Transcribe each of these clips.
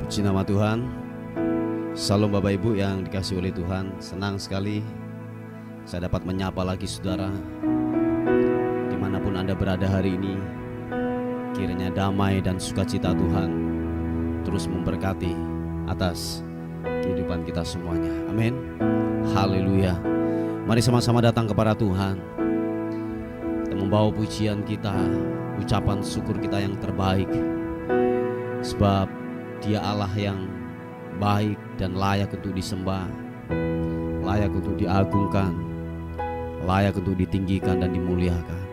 Puji nama Tuhan. Salam Bapak Ibu yang dikasihi oleh Tuhan. Senang sekali saya dapat menyapa lagi saudara dimanapun Anda berada hari ini. Kiranya damai dan sukacita Tuhan terus memberkati atas kehidupan kita semuanya. Amin. Haleluya. Mari sama-sama datang kepada Tuhan. Kita membawa pujian kita, ucapan syukur kita yang terbaik. Sebab Dia Allah yang baik dan layak untuk disembah, layak untuk diagungkan, layak untuk ditinggikan dan dimuliakan.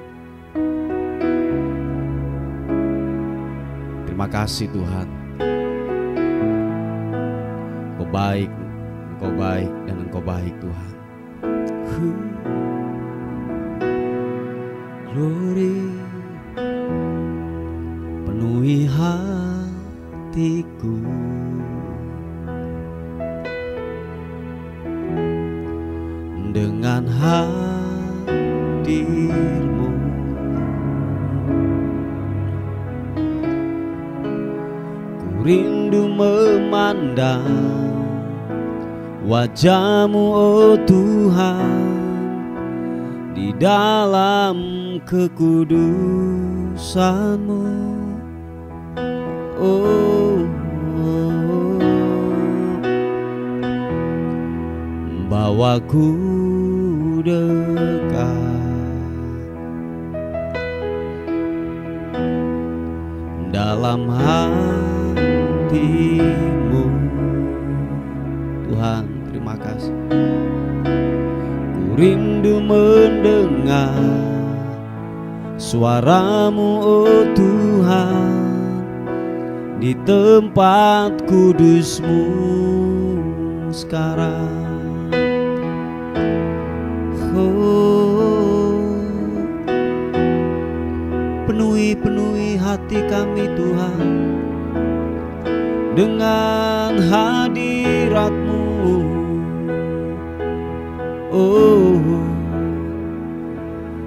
Terima kasih Tuhan. Engkau baik dan Engkau baik Tuhan. Glory penuhi hatiku, dengan hadir-Mu. Ku rindu memandang wajah-Mu, oh Tuhan, di dalam kekudusan-Mu. Bawaku dekat dalam hati-Mu. Tuhan, terima kasih. Ku rindu mendengar suara-Mu, oh Tuhan, di tempat kudus-Mu sekarang. Penuhi hati kami Tuhan dengan hadirat-Mu.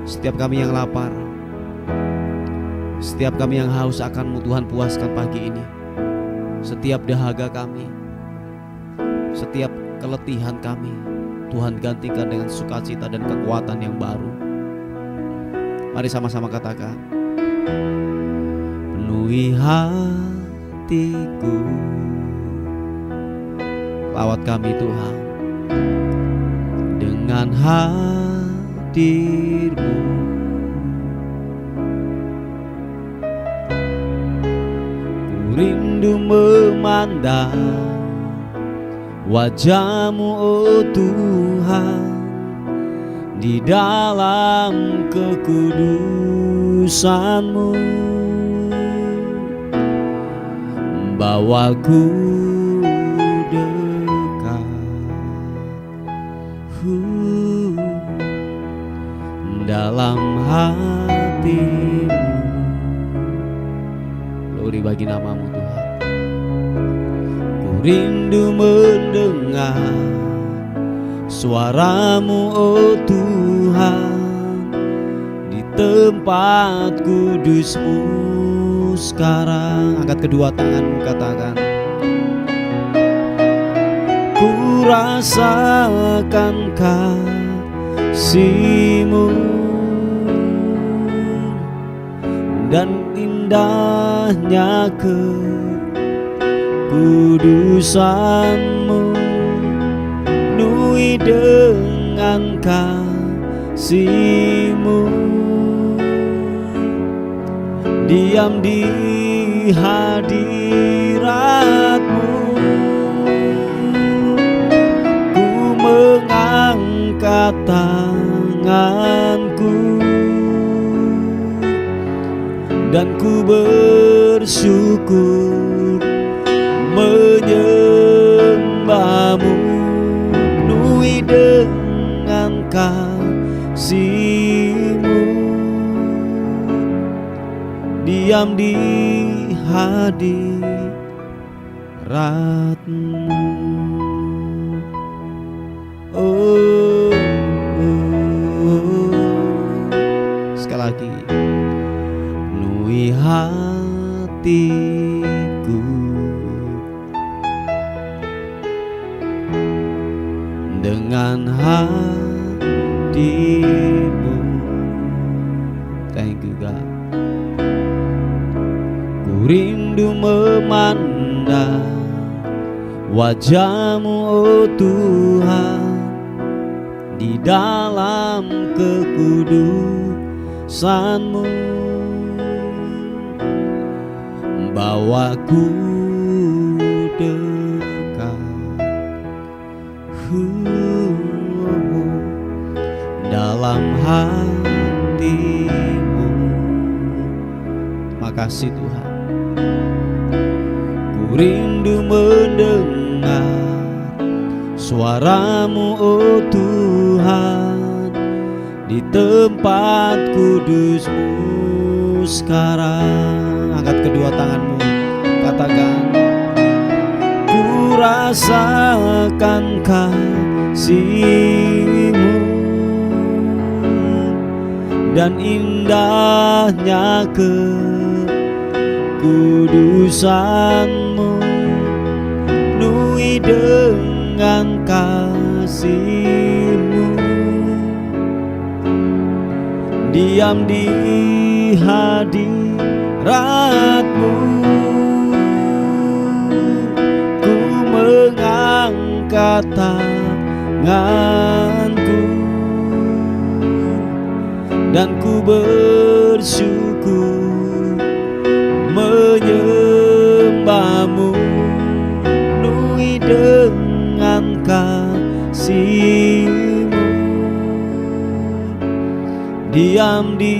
Setiap kami yang lapar, setiap kami yang haus akan-Mu Tuhan, puaskan pagi ini. Setiap dahaga kami, setiap keletihan kami, Tuhan gantikan dengan sukacita dan kekuatan yang baru. Mari sama-sama katakan, penuhi hatiku. Lawat kami Tuhan dengan hadir-Mu. Ku rindu memandang wajah-Mu, oh Tuhan, di dalam kekudusan-Mu. Bawaku dekat dalam hati-Mu. Glory bagi nama-Mu Tuhan. Ku rindu mendengar suara-Mu, oh Tuhan, di tempat kudus-Mu sekarang. Angkat kedua tanganmu, katakan, ku rasakan kasih-Mu dan indahnya kekudusan-Mu. Penuhi dengan kasih-Mu, diam di hadirat-Mu. Ku mengangkat tanganku dan ku bersyukur menyembah-Mu. Penuhi dengan kasih-Mu, diam di hadirat-Mu. Sekali lagi, penuhi hatiku dengan hadirmu. Thank you God. Ku rindu memandang wajah-Mu, oh Tuhan, di dalam kekudusan-Mu. Bawaku dekat dalam hati-Mu. Makasih Tuhan. Ku rindu mendengar suara-Mu, oh Tuhan, di tempat kudus-Mu sekarang. Angkat kedua tanganmu, katakan, ku rasakan kasih-Mu dan indahnya kekudusan-Mu, penuhi dengan kasih-Mu, diam di hadirat-Mu. Ku mengangkat tanganku dan ku bersyukur menyembah-Mu, penuhi dengan kasih-Mu, diam di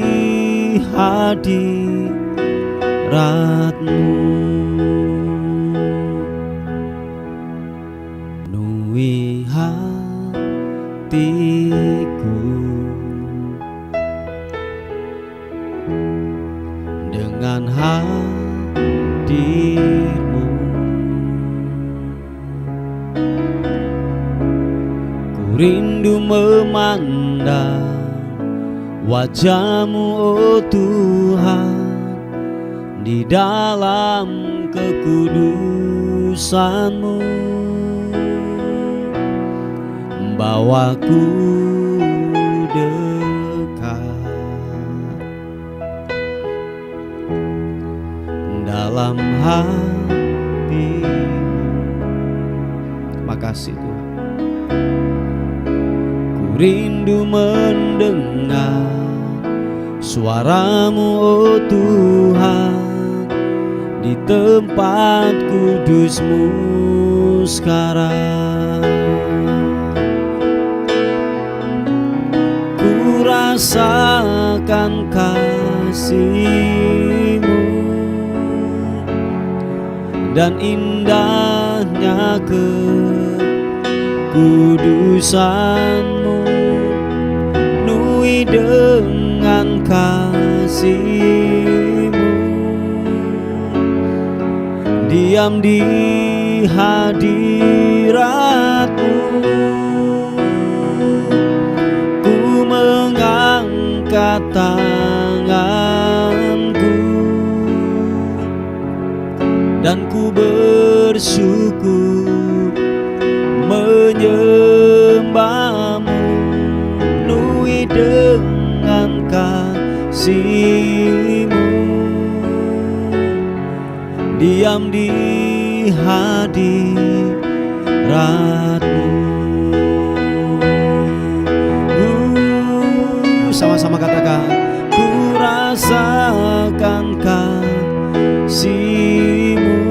hadirat-Mu, penuhi hatiku dengan hadir-Mu. Ku rindu memandang wajah-Mu, oh Tuhan, di dalam kekudusan-Mu. Bawaku dekat dalam hati. Makasih Tuhan. Ku rindu mendengar suara-Mu, oh Tuhan, di tempat kudus-Mu sekarang. Ku rasakan kasih-Mu dan indahnya kekudusan-Mu, penuhi dengan kasih-Mu, diam di hadirat-Mu. Ku mengangkat tanganku dan ku bersyukur menyembah-Mu, penuhi dengan kasih-Mu, diam di hadirat-Mu. Sama-sama katakan, ku rasakan kasih-Mu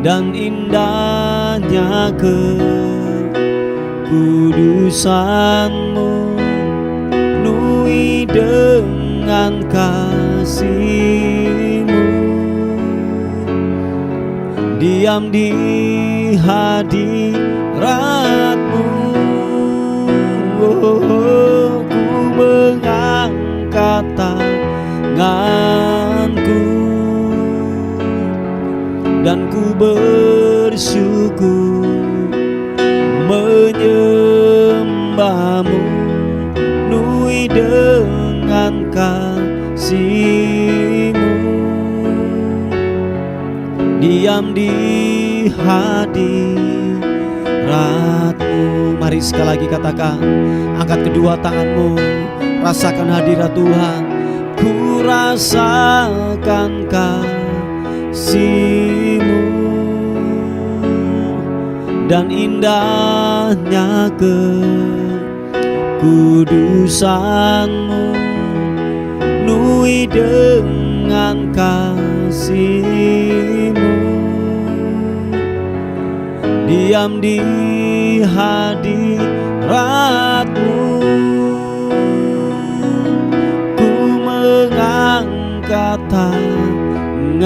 dan indahnya kekudusan-Mu, penuhi dengan kasih-Mu, diam di hadirat-Mu. Oh, ku mengangkat tanganku dan ku bersyukur menyembah-Mu, penuhi dengan kasih-Mu, diam di hadirat-Mu. hadiratmu. Mari sekali lagi katakan, angkat kedua tanganmu, rasakan hadirat Tuhan. Ku rasakan kasih-Mu dan indahnya kekudusan-Mu, penuhi dengan kasih-Mu, diam di hadirat-Mu. Ku mengangkat tanganku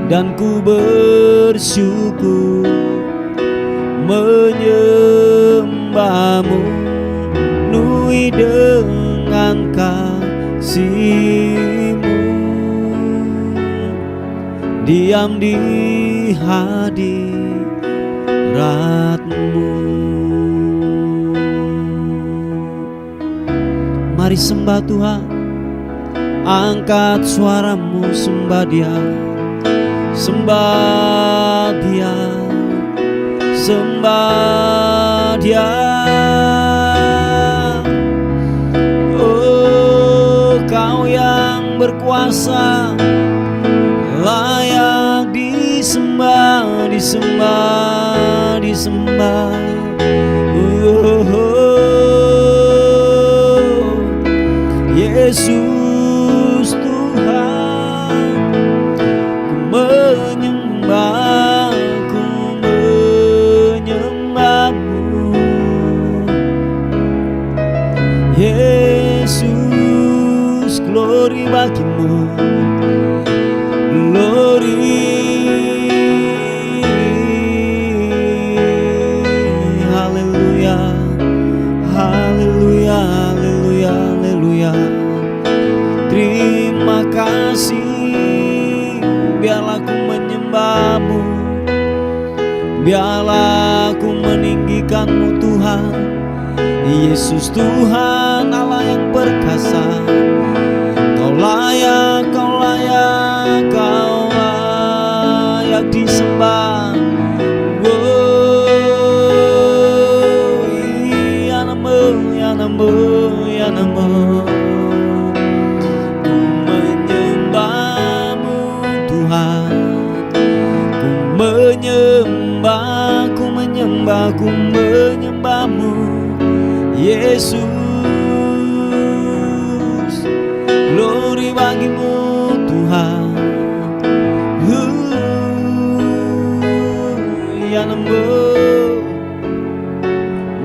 dan ku bersyukur menyembah-Mu, penuhi dengan kasih-Mu, diam di hadirat-Mu. Mari sembah Tuhan, angkat suaramu, sembah Dia, sembah Dia, sembah Dia. Oh, Kau yang berkuasa, layak disembah, disembah, disembah. Yesus Tuhan, ku menyembah, ku menyembah-Mu. Yesus, glory bagi-Mu, glory. Haleluya, haleluya, haleluya, haleluya. Terima kasih, biarlah ku menyembah-Mu, biarlah ku meninggikan-Mu Tuhan. Yesus Tuhan, Allah yang perkasa, Kau layak, Kau layak, Kau layak disembah. Oh, ya namo, ya namo, ya namo. Ku menyembah, ku menyembah-Mu, Yesus. Glory bagi-Mu Tuhan. Ya namo,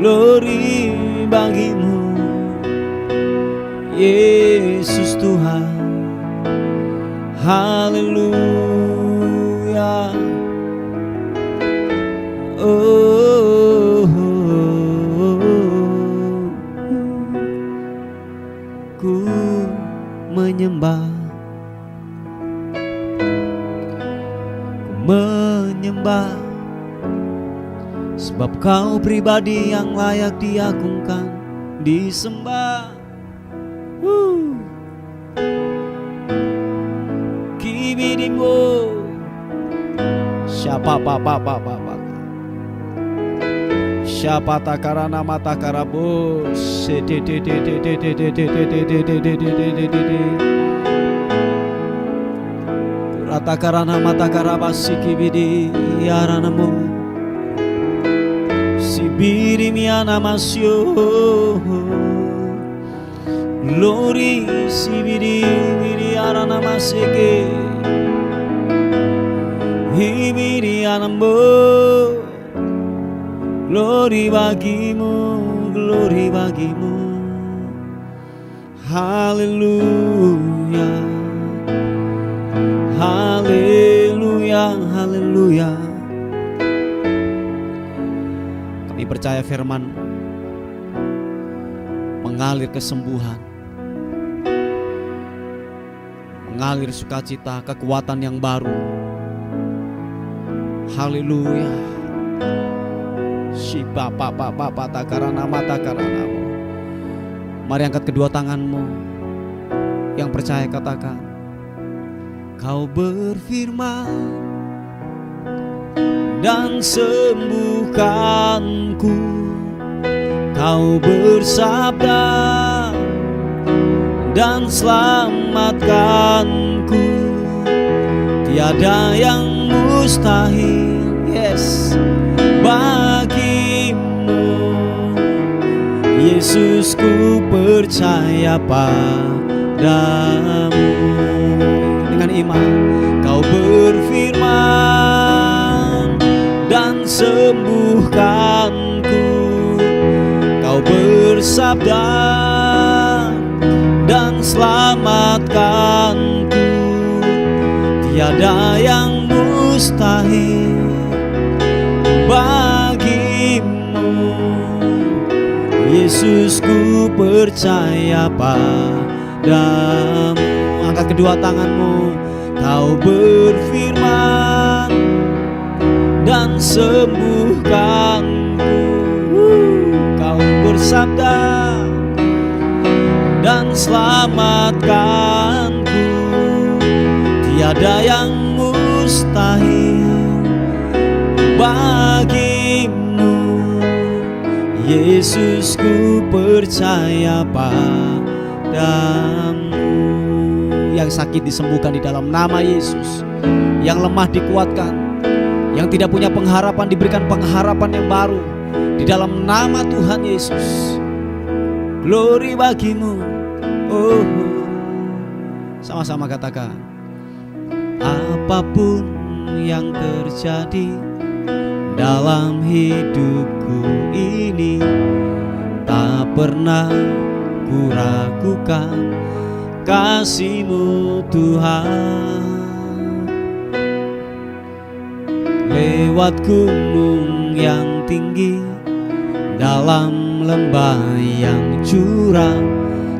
glory bagi-Mu, Yesus Tuhan. Haleluya. Oh, ku menyembah, ku menyembah, sebab Kau pribadi yang layak diagungkan, disembah. Kibidimo, siapa papa. Siapa takarana mata karabos, rata karana mata karabas sikibidi yaranamu, sibiri miana masyo, glory sibiri biri yarana maseke, hibiri anambo. Glory bagi-Mu, glory bagi-Mu. Haleluya, haleluya, haleluya. Kami percaya firman mengalir kesembuhan, mengalir sukacita, kekuatan yang baru. Haleluya. Shiba papa takarana mata karanamu. Mari angkat kedua tanganmu, yang percaya katakan, Kau berfirman dan sembuhkanku. Kau bersabda dan selamatkanku. Tiada yang mustahil, yes, bagimu. Yesus, ku percaya padamu. Dengan iman kau berfirman dan sembuhkanku. Kau bersabda dan selamatkanku. Tiada yang mustahil bagimu. Yesus, ku percaya padamu. Angkat kedua tanganmu. Kau berfirman dan sembuhkanku. Kau bersabda dan selamatkanku. Tiada yang mustahil bagimu. Yesus, ku percaya padamu. Yang sakit disembuhkan di dalam nama Yesus, yang lemah dikuatkan, yang tidak punya pengharapan diberikan pengharapan yang baru di dalam nama Tuhan Yesus. Glory bagimu. Oh, sama-sama katakan, apapun yang terjadi dalam hidupku ini, tak pernah ku ragukan kasih-Mu Tuhan. Lewat gunung yang tinggi, dalam lembah yang curam,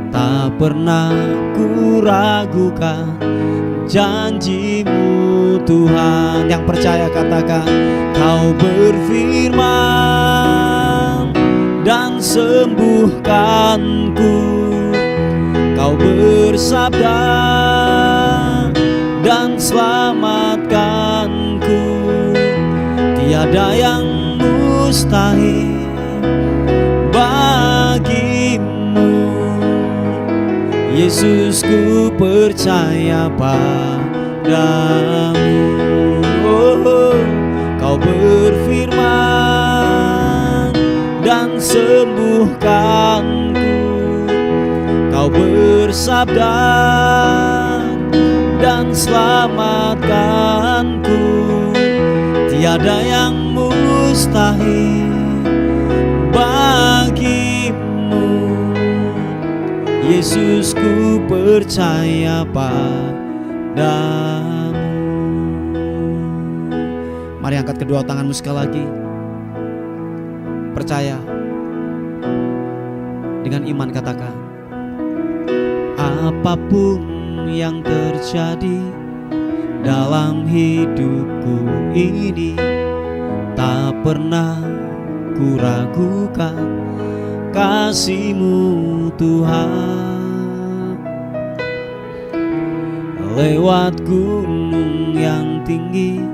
tak pernah ku ragukan janji-Mu Tuhan. Yang percaya katakan, Kau berfirman dan sembuhkanku. Kau bersabda dan selamatkanku. Tiada yang mustahil bagimu. Yesus, ku percaya padamu. Oh, Kau berfirman dan sembuhkanku. Kau bersabda dan selamatkanku. Tiada yang mustahil bagimu. Yesus, ku percaya padamu. Mari angkat kedua tanganmu sekali lagi. Percaya. Dengan iman katakan, apapun yang terjadi dalam hidupku ini, tak pernah ku ragukan kasih-Mu Tuhan. Lewat gunung yang tinggi,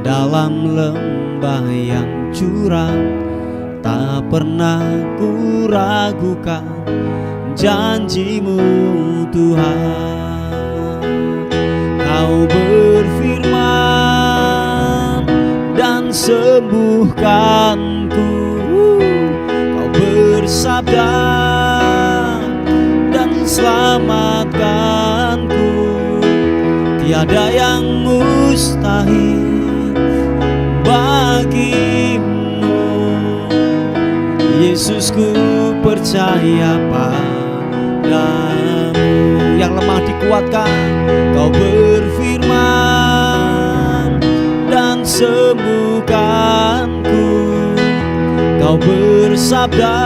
dalam lembah yang curam, tak pernah ku ragukan janji-Mu Tuhan. Kau berfirman dan sembuhkanku. Kau bersabda dan selamatkanku. Tiada yang mustahil bagimu. Yesus, ku percaya padamu. Yang lemah dikuatkan. Kau berfirman dan sembuhkanku. Kau bersabda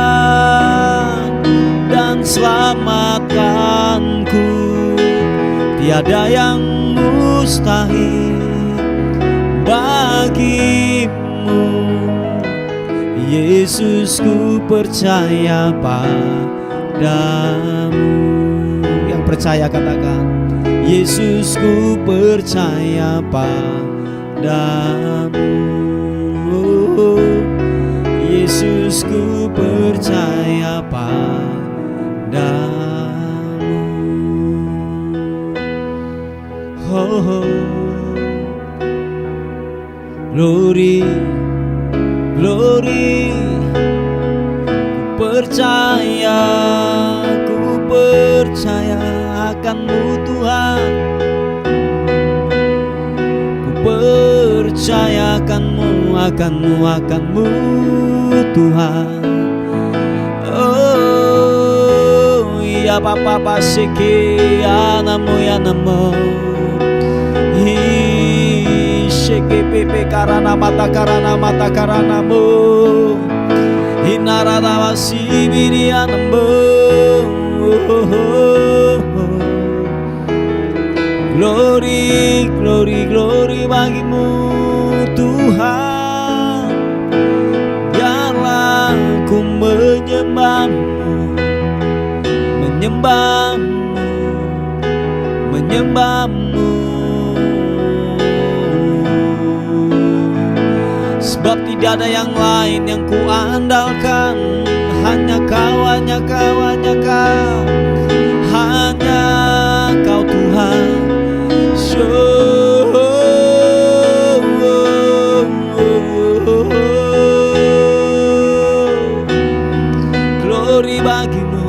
dan selamatkanku. Tiada yang mustahil bagimu. Yesus, ku percaya padamu. Yang percaya katakan, Yesus, ku percaya padamu. Yesus, ku percaya padamu. Oh, glory, glory, ku percaya akan-Mu Tuhan. Ku percaya akan-Mu Tuhan. Oh, ya papa seke anamo ya namo. Sheke pepe karana mata karanamo. Hinarada wasibiri anamo. Glory, glory, glory bagimu Tuhan. Biarlah ku menyembahmu, menyembahmu. Sebab tidak ada yang lain yang ku andalkan. Hanya kau, hanya kau Tuhan. Glory bagimu.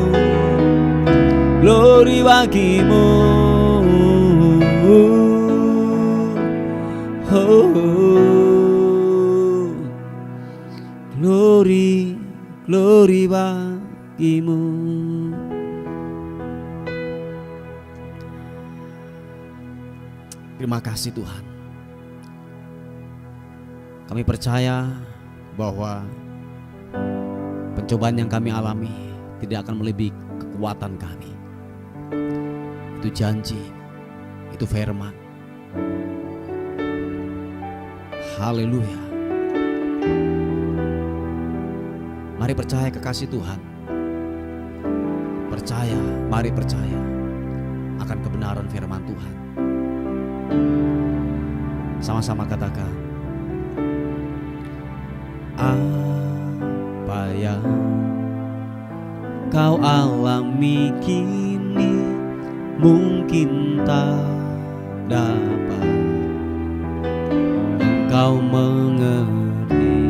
Glory bagimu. Terima kasih Tuhan. Kami percaya bahwa pencobaan yang kami alami tidak akan melebihi kekuatan kami. Itu janji, itu firman. Haleluya. Mari percaya kekasih Tuhan. Mari percaya akan kebenaran firman Tuhan. Sama-sama katakan, apa yang kau alami kini mungkin tak dapat engkau mengerti.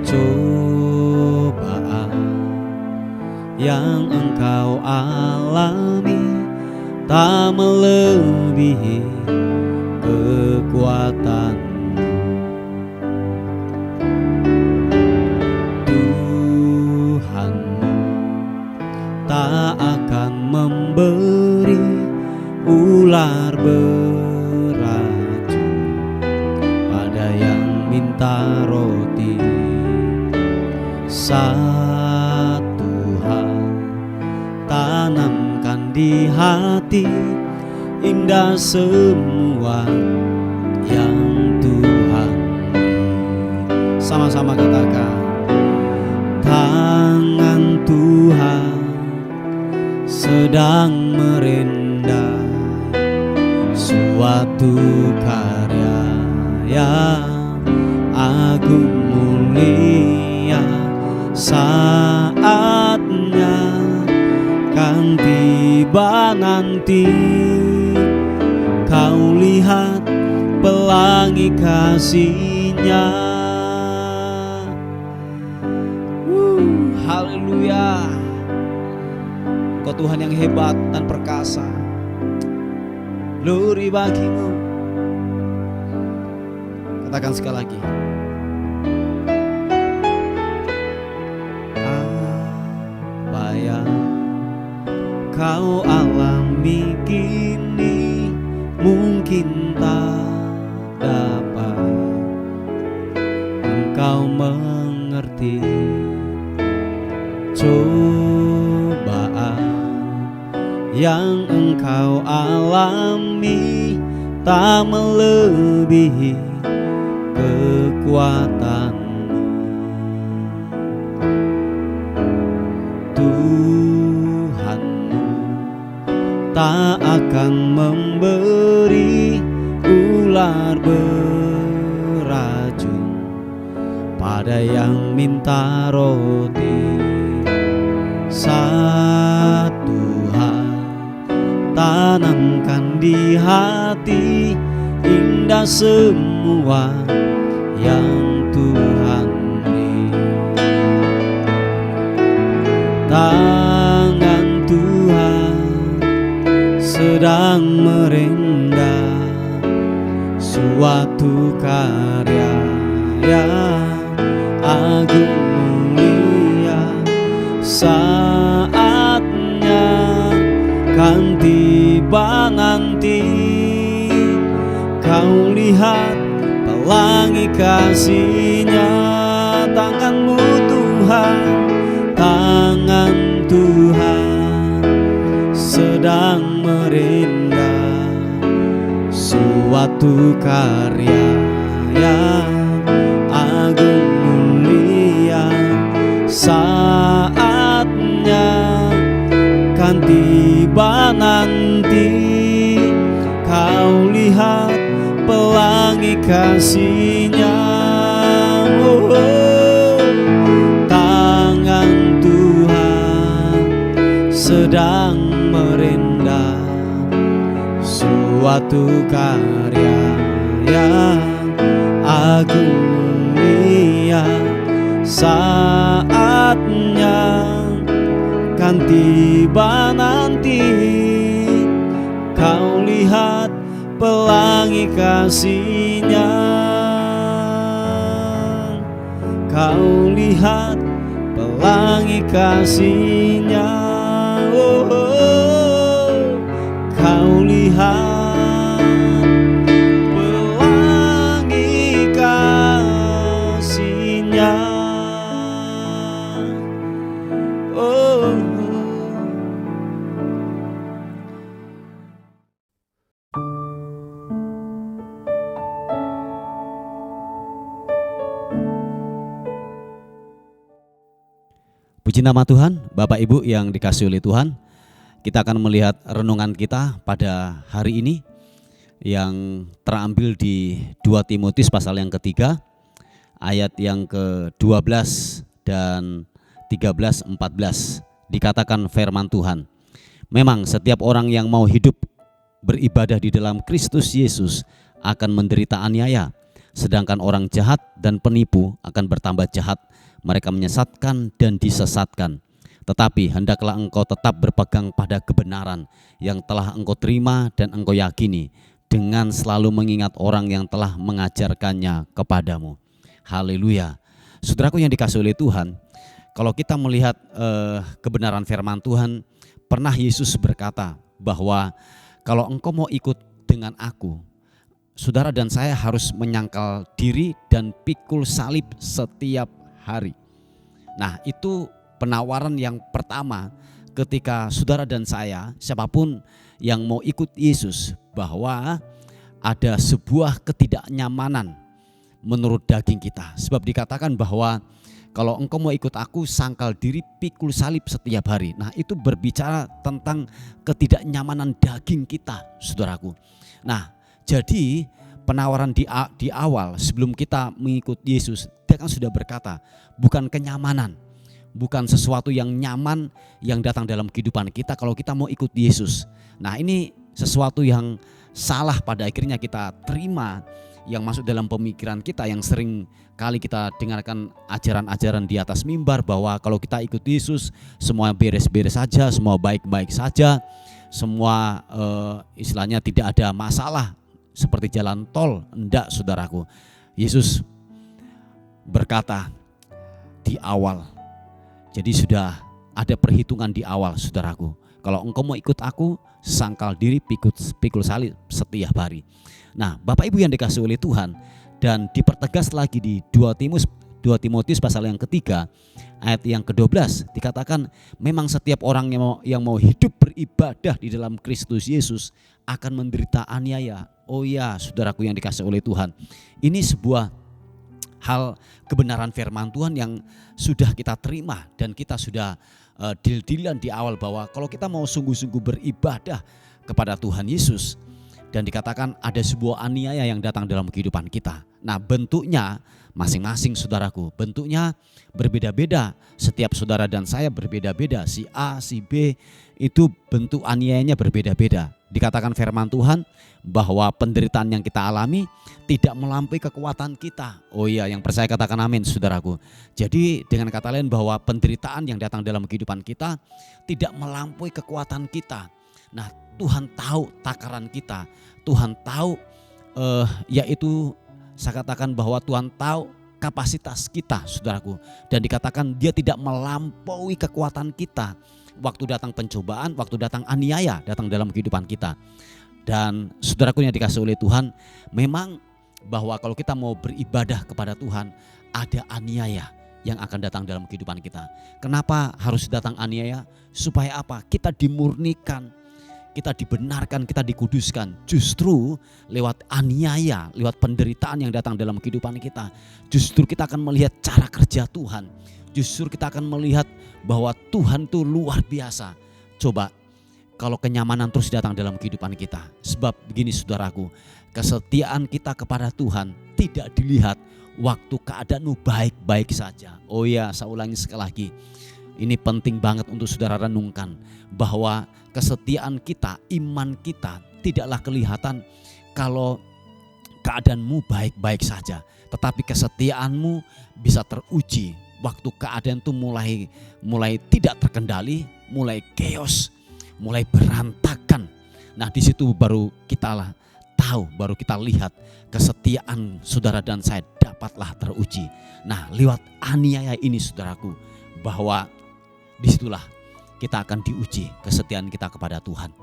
Cobaan yang engkau alami tak melebihi kekuatanmu. Tuhanmu tak akan memberi ular beracun pada yang minta roti. Satu hal tanamkan di hati, indah semua yang Tuhan beri. Sama-sama katakan, tangan Tuhan sedang merendai suatu karya yang agung mulia. Saatnya kan tiba nanti, kau lihat pelangi kasih-Nya. Haleluya. Kau Tuhan yang hebat dan perkasa. Glory bagimu. Katakan sekali lagi, apa yang kau alami kini mungkin tak dapat engkau mengerti. Cobaan yang engkau alami tak melebihi kekuatanmu. Tuhanmu tak akan memberi ular beracun Ada yang minta roti, satu hal tanamkan di hati, indah semua yang Tuhan beri. Tangan Tuhan sedang merendah suatu karya yang agung mulia. Saatnya kan tiba nanti, kau lihat pelangi kasih-Nya. Tangan-Mu Tuhan, tangan Tuhan sedang merendah suatu karya yang agung mulia. Saatnya kan tiba nanti, kau lihat pelangi kasih-Nya. Oh, tangan Tuhan sedang merendah suatu karya yang agung mulia. Saatnya kan tiba nanti, kau lihat pelangi kasih-Nya. Kau lihat pelangi kasih-Nya. Oh, kau lihat pelangi kasih-Nya. Oh, puji nama Tuhan. Bapak Ibu yang dikasihi oleh Tuhan, kita akan melihat renungan kita pada hari ini yang terambil di 2 Timotius pasal yang ketiga, ayat yang ke-12 dan 13-14. Dikatakan firman Tuhan, memang setiap orang yang mau hidup beribadah di dalam Kristus Yesus akan menderita aniaya, sedangkan orang jahat dan penipu akan bertambah jahat. Mereka menyesatkan dan disesatkan. Tetapi hendaklah engkau tetap berpegang pada kebenaran yang telah engkau terima dan engkau yakini, dengan selalu mengingat orang yang telah mengajarkannya kepadamu. Haleluya. Saudaraku yang dikasihi oleh Tuhan, kalau kita melihat kebenaran firman Tuhan, pernah Yesus berkata bahwa kalau engkau mau ikut dengan aku, saudara dan saya harus menyangkal diri dan pikul salib setiap hari. Nah, itu penawaran yang pertama ketika saudara dan saya, siapapun yang mau ikut Yesus, bahwa ada sebuah ketidaknyamanan menurut daging kita. Sebab dikatakan bahwa kalau engkau mau ikut aku, sangkal diri, pikul salib setiap hari. Nah, itu berbicara tentang ketidaknyamanan daging kita, saudaraku. Nah, jadi penawaran di awal sebelum kita mengikut Yesus, dia kan sudah berkata, bukan kenyamanan, bukan sesuatu yang nyaman yang datang dalam kehidupan kita kalau kita mau ikut Yesus. Nah, ini sesuatu yang salah pada akhirnya kita terima, yang masuk dalam pemikiran kita, yang sering kali kita dengarkan ajaran-ajaran di atas mimbar bahwa kalau kita ikut Yesus semua beres-beres saja, semua baik-baik saja, semua istilahnya tidak ada masalah seperti jalan tol. Enggak, saudaraku. Yesus berkata di awal, jadi sudah ada perhitungan di awal, saudaraku. Kalau engkau mau ikut aku, sangkal diri, pikul salib setiap hari. Nah, Bapak Ibu yang dikasihi oleh Tuhan, dan dipertegas lagi di 2 Timotius pasal yang ketiga, ayat yang ke-12, dikatakan memang setiap orang yang mau hidup beribadah di dalam Kristus Yesus akan menderita aniaya. Oh ya, saudaraku yang dikasihi oleh Tuhan, ini sebuah hal kebenaran firman Tuhan yang sudah kita terima, dan kita sudah deal-dealan di awal bahwa kalau kita mau sungguh-sungguh beribadah kepada Tuhan Yesus, Dan dikatakan ada sebuah aniaya yang datang dalam kehidupan kita. Nah, bentuknya masing-masing saudaraku, bentuknya berbeda-beda. Setiap saudara dan saya berbeda-beda. Si A, si B itu bentuk aniayanya berbeda-beda. Dikatakan firman Tuhan bahwa penderitaan yang kita alami tidak melampaui kekuatan kita. Oh iya, yang percaya katakan amin saudaraku. Jadi dengan kata lain bahwa penderitaan yang datang dalam kehidupan kita tidak melampaui kekuatan kita. Nah, Tuhan tahu takaran kita. Tuhan tahu yaitu saya katakan bahwa Tuhan tahu kapasitas kita saudaraku. Dan dikatakan dia tidak melampaui kekuatan kita. Waktu datang pencobaan, waktu datang aniaya datang dalam kehidupan kita. Dan saudaraku yang dikasih oleh Tuhan, memang bahwa kalau kita mau beribadah kepada Tuhan, ada aniaya yang akan datang dalam kehidupan kita. Kenapa harus datang aniaya? Supaya apa? Kita dimurnikan, kita dibenarkan, kita dikuduskan. Justru lewat aniaya, lewat penderitaan yang datang dalam kehidupan kita, justru kita akan melihat cara kerja Tuhan. Justru kita akan melihat bahwa Tuhan itu luar biasa. Coba kalau kenyamanan terus datang dalam kehidupan kita. Sebab begini saudaraku, kesetiaan kita kepada Tuhan tidak dilihat waktu keadaanmu baik-baik saja. Oh ya, saya ulangi sekali lagi. Ini penting banget untuk saudara renungkan. Bahwa kesetiaan kita, iman kita tidaklah kelihatan kalau keadaanmu baik-baik saja. Tetapi kesetiaanmu bisa teruji waktu keadaan itu mulai tidak terkendali, mulai chaos, mulai berantakan. Nah, di situ baru kita tahu, baru kita lihat kesetiaan saudara dan saya dapatlah teruji. Nah, lewat aniaya ini saudaraku, bahwa disitulah kita akan diuji kesetiaan kita kepada Tuhan.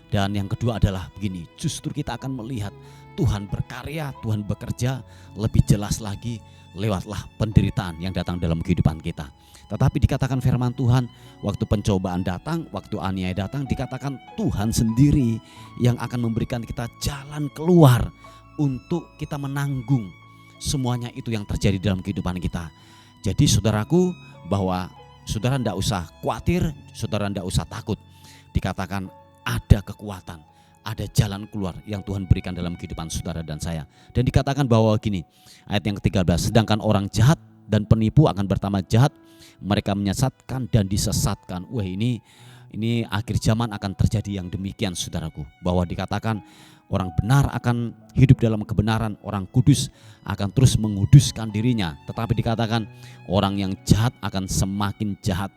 Dan yang kedua adalah begini, justru kita akan melihat Tuhan berkarya, Tuhan bekerja lebih jelas lagi lewatlah penderitaan yang datang dalam kehidupan kita. Tetapi dikatakan firman Tuhan, waktu pencobaan datang, waktu aniaya datang, dikatakan Tuhan sendiri yang akan memberikan kita jalan keluar untuk kita menanggung semuanya itu yang terjadi dalam kehidupan kita. Jadi saudaraku, bahwa saudara tidak usah khawatir, saudara tidak usah takut. Dikatakan ada kekuatan, ada jalan keluar yang Tuhan berikan dalam kehidupan saudara dan saya. Dan dikatakan bahwa gini, ayat yang ke-13, sedangkan orang jahat dan penipu akan bertambah jahat, mereka menyesatkan dan disesatkan. Wah, ini akhir zaman akan terjadi yang demikian saudaraku. Bahwa dikatakan orang benar akan hidup dalam kebenaran, orang kudus akan terus menguduskan dirinya. Tetapi dikatakan orang yang jahat akan semakin jahat.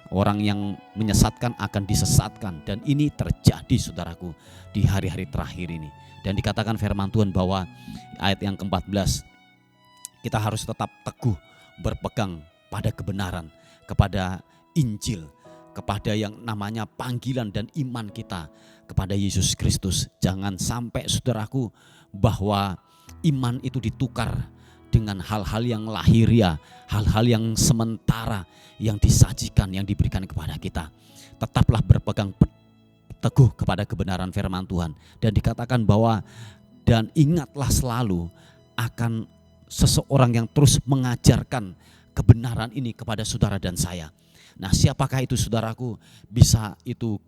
Orang yang menyesatkan akan disesatkan. Dan ini terjadi saudaraku di hari-hari terakhir ini. Dan dikatakan firman Tuhan bahwa ayat yang ke-14, kita harus tetap teguh berpegang pada kebenaran, kepada Injil, kepada yang namanya panggilan dan iman kita kepada Yesus Kristus. Jangan sampai saudaraku bahwa iman itu ditukar dengan hal-hal yang lahiriah, hal-hal yang sementara yang disajikan, yang diberikan kepada kita. Tetaplah berpegang teguh kepada kebenaran firman Tuhan. Dan dikatakan bahwa dan ingatlah selalu akan seseorang yang terus mengajarkan kebenaran ini kepada saudara dan saya. Nah, siapakah itu saudaraku? Bisa itu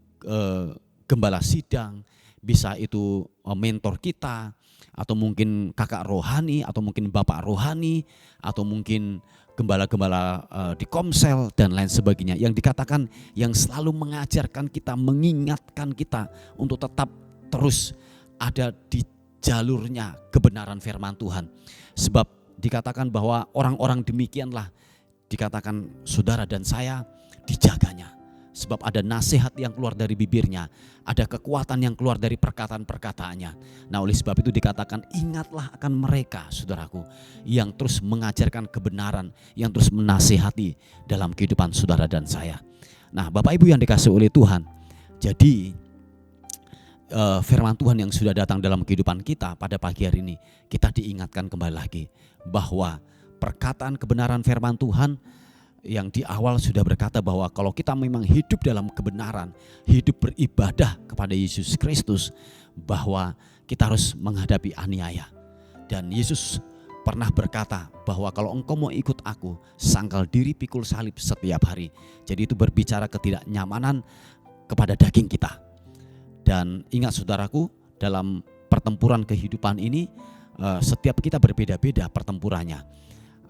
gembala sidang, bisa itu mentor kita, atau mungkin kakak rohani, atau mungkin bapak rohani, atau mungkin gembala-gembala di komsel dan lain sebagainya. Yang dikatakan yang selalu mengajarkan kita, mengingatkan kita untuk tetap terus ada di jalurnya kebenaran firman Tuhan. Sebab dikatakan bahwa orang-orang demikianlah, dikatakan saudara dan saya dijaganya. Sebab ada nasihat yang keluar dari bibirnya, ada kekuatan yang keluar dari perkataan-perkataannya. Nah, oleh sebab itu dikatakan ingatlah akan mereka saudaraku yang terus mengajarkan kebenaran, yang terus menasihati dalam kehidupan saudara dan saya. Nah, Bapak Ibu yang dikasihi oleh Tuhan, jadi firman Tuhan yang sudah datang dalam kehidupan kita pada pagi hari ini, kita diingatkan kembali lagi bahwa perkataan kebenaran firman Tuhan yang di awal sudah berkata bahwa kalau kita memang hidup dalam kebenaran, hidup beribadah kepada Yesus Kristus, bahwa kita harus menghadapi aniaya. Dan Yesus pernah berkata bahwa kalau engkau mau ikut aku, sangkal diri, pikul salib setiap hari. Jadi itu berbicara ketidaknyamanan kepada daging kita. Dan ingat saudaraku, dalam pertempuran kehidupan ini setiap kita berbeda-beda pertempurannya.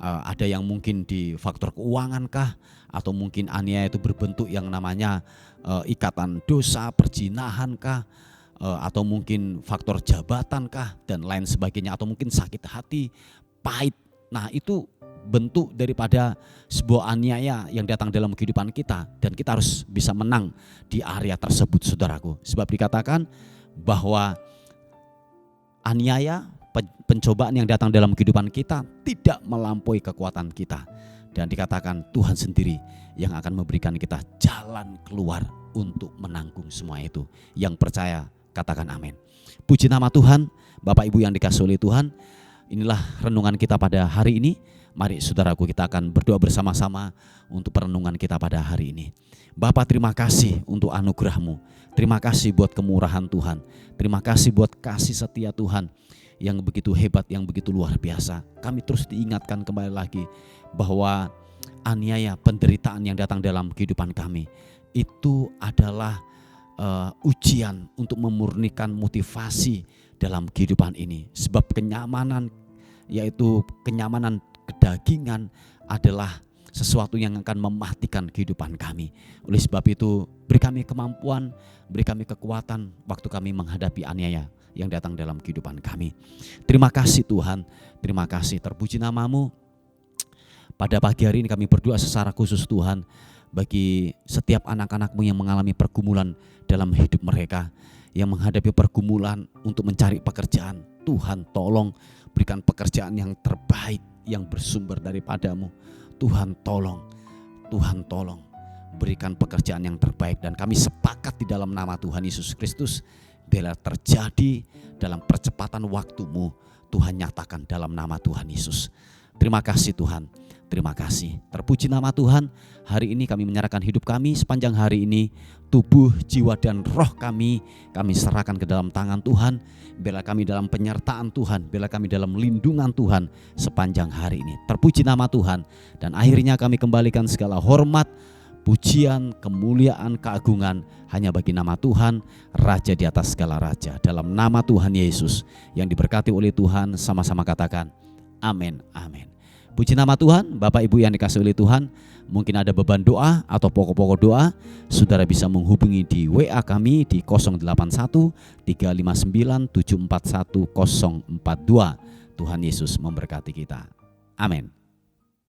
Ada yang mungkin di faktor keuangan kah, atau mungkin aniaya itu berbentuk yang namanya ikatan dosa, perzinahan kah, atau mungkin faktor jabatan kah, dan lain sebagainya, atau mungkin sakit hati, pahit. Nah, itu bentuk daripada sebuah aniaya yang datang dalam kehidupan kita, dan kita harus bisa menang di area tersebut, saudaraku. Sebab dikatakan bahwa aniaya, pencobaan yang datang dalam kehidupan kita tidak melampaui kekuatan kita, dan dikatakan Tuhan sendiri yang akan memberikan kita jalan keluar untuk menanggung semua itu. Yang percaya katakan amin. Puji nama Tuhan. Bapak Ibu yang dikasihi oleh Tuhan, inilah renungan kita pada hari ini. Mari saudaraku, kita akan berdoa bersama-sama untuk perenungan kita pada hari ini. Bapa, terima kasih untuk anugerah-Mu. Terima kasih buat kemurahan Tuhan. Terima kasih buat kasih setia Tuhan yang begitu hebat, yang begitu luar biasa. Kami terus diingatkan kembali lagi bahwa aniaya, penderitaan yang datang dalam kehidupan kami itu adalah ujian untuk memurnikan motivasi dalam kehidupan ini. Sebab kenyamanan, yaitu kenyamanan kedagingan, adalah sesuatu yang akan mematikan kehidupan kami. Oleh sebab itu, beri kami kemampuan, beri kami kekuatan waktu kami menghadapi aniaya yang datang dalam kehidupan kami. Terima kasih Tuhan, terima kasih, terpuji nama-Mu. Pada pagi hari ini kami berdoa secara khusus Tuhan, bagi setiap anak-anak-Mu yang mengalami pergumulan dalam hidup mereka, yang menghadapi pergumulan untuk mencari pekerjaan. Tuhan tolong berikan pekerjaan yang terbaik, yang bersumber daripada-Mu. Tuhan tolong, Tuhan tolong berikan pekerjaan yang terbaik, dan kami sepakat di dalam nama Tuhan Yesus Kristus, bila terjadi dalam percepatan waktu-Mu, Tuhan nyatakan dalam nama Tuhan Yesus. Terima kasih Tuhan, terima kasih. Terpuji nama Tuhan. Hari ini kami menyerahkan hidup kami sepanjang hari ini, tubuh, jiwa, dan roh kami serahkan ke dalam tangan Tuhan. Bila kami dalam penyertaan Tuhan, bila kami dalam lindungan Tuhan sepanjang hari ini. Terpuji nama Tuhan. Dan akhirnya kami kembalikan segala hormat, pujian, kemuliaan, keagungan hanya bagi nama Tuhan, Raja di atas segala raja. Dalam nama Tuhan Yesus yang diberkati oleh Tuhan, sama-sama katakan amin, amin. Puji nama Tuhan. Bapak Ibu yang dikasihi oleh Tuhan, mungkin ada beban doa atau pokok-pokok doa, saudara bisa menghubungi di WA kami di 081 359 741 042. Tuhan Yesus memberkati kita. Amin.